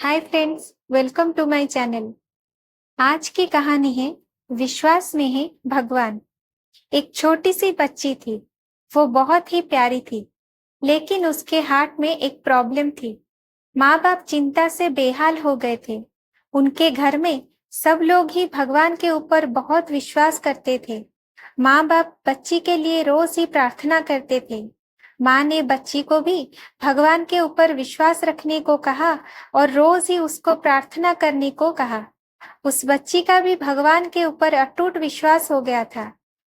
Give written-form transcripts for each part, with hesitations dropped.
Hi friends, welcome to my channel. आज की कहानी है विश्वास में है भगवान। एक छोटी सी बच्ची थी। वो बहुत ही प्यारी थी, लेकिन उसके हार्ट में एक प्रॉब्लम थी। माँ बाप चिंता से बेहाल हो गए थे। उनके घर में सब लोग ही भगवान के ऊपर बहुत विश्वास करते थे। माँ बाप बच्ची के लिए रोज ही प्रार्थना करते थे। माँ ने बच्ची को भी भगवान के ऊपर विश्वास रखने को कहा और रोज ही उसको प्रार्थना करने को कहा। उस बच्ची का भी भगवान के ऊपर अटूट विश्वास हो गया था,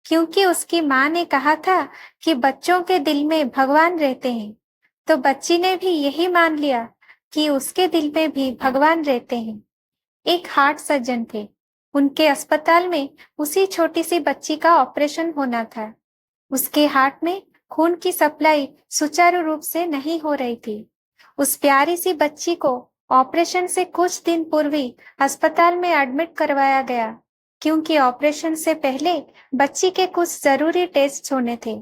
क्योंकि उसकी माँ ने कहा था कि बच्चों के दिल में भगवान रहते हैं। तो बच्ची ने भी यही मान लिया कि उसके दिल में भी भगवान रहते हैं। एक हार्ट सर्जन थे। उनके अस्पताल में उसी छोटी सी बच्ची का ऑपरेशन होना था। उसके हार्ट में खून की सप्लाई सुचारू रूप से नहीं हो रही थी। उस प्यारी सी बच्ची को ऑपरेशन से कुछ दिन पूर्व ही अस्पताल में एडमिट करवाया गया, क्योंकि ऑपरेशन से पहले बच्ची के कुछ जरूरी टेस्ट होने थे।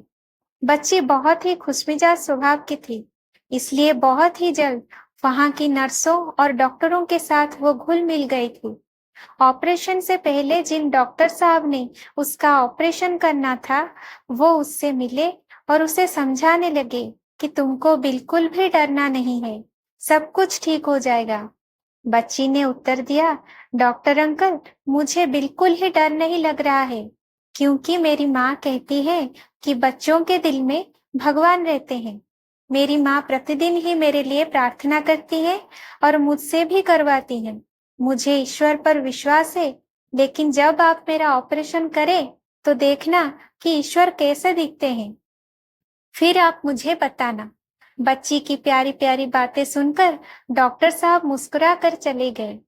बच्ची बहुत ही खुशमिजाज स्वभाव की थी, इसलिए बहुत ही जल्द वहां की नर्सों और डॉक्टरों के साथ वो घुल मिल गई थी। ऑपरेशन से पहले जिन डॉक्टर साहब ने उसका ऑपरेशन करना था, वो उससे मिले और उसे समझाने लगे कि तुमको बिल्कुल भी डरना नहीं है, सब कुछ ठीक हो जाएगा। बच्ची ने उत्तर दिया, डॉक्टर अंकल, मुझे बिल्कुल ही डर नहीं लग रहा है, क्योंकि मेरी माँ कहती है कि बच्चों के दिल में भगवान रहते हैं। मेरी माँ प्रतिदिन ही मेरे लिए प्रार्थना करती है और मुझसे भी करवाती है। मुझे ईश्वर पर विश्वास है, लेकिन जब आप मेरा ऑपरेशन करें तो देखना कि ईश्वर कैसे दिखते हैं, फिर आप मुझे बताना। बच्ची की प्यारी प्यारी बातें सुनकर डॉक्टर साहब मुस्कुरा कर चले गए।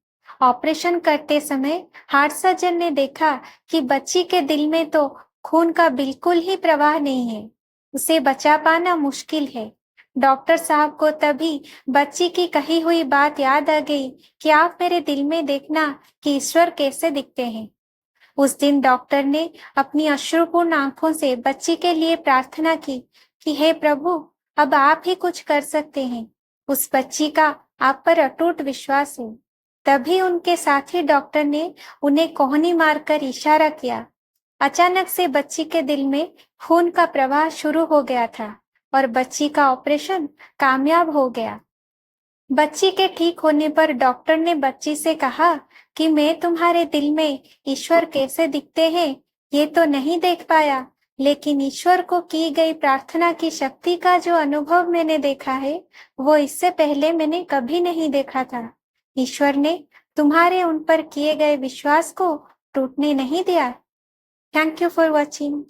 ऑपरेशन करते समय हार्ट सर्जन ने देखा कि बच्ची के दिल में तो खून का बिल्कुल ही प्रवाह नहीं है। उसे बचा पाना मुश्किल है। डॉक्टर साहब को तभी बच्ची की कही हुई बात याद आ गई कि आप मेरे दिल में देखना कि ईश्वर कैसे दिखते हैं। उस दिन डॉक्टर ने अपनी अश्रुपूर्ण आंखों से बच्ची के लिए प्रार्थना की कि हे प्रभु, अब आप ही कुछ कर सकते हैं। उस बच्ची का आप पर अटूट विश्वास है। तभी उनके साथी डॉक्टर ने उन्हें कोहनी मारकर इशारा किया। अचानक से बच्ची के दिल में खून का प्रवाह शुरू हो गया था और बच्ची का ऑपरेशन कामयाब हो गया। बच्ची के ठीक होने पर डॉक्टर ने बच्ची से कहा कि मैं तुम्हारे दिल में ईश्वर कैसे दिखते हैं ये तो नहीं देख पाया, लेकिन ईश्वर को की गई प्रार्थना की शक्ति का जो अनुभव मैंने देखा है, वो इससे पहले मैंने कभी नहीं देखा था। ईश्वर ने तुम्हारे उन पर किए गए विश्वास को टूटने नहीं दिया। Thank you for watching.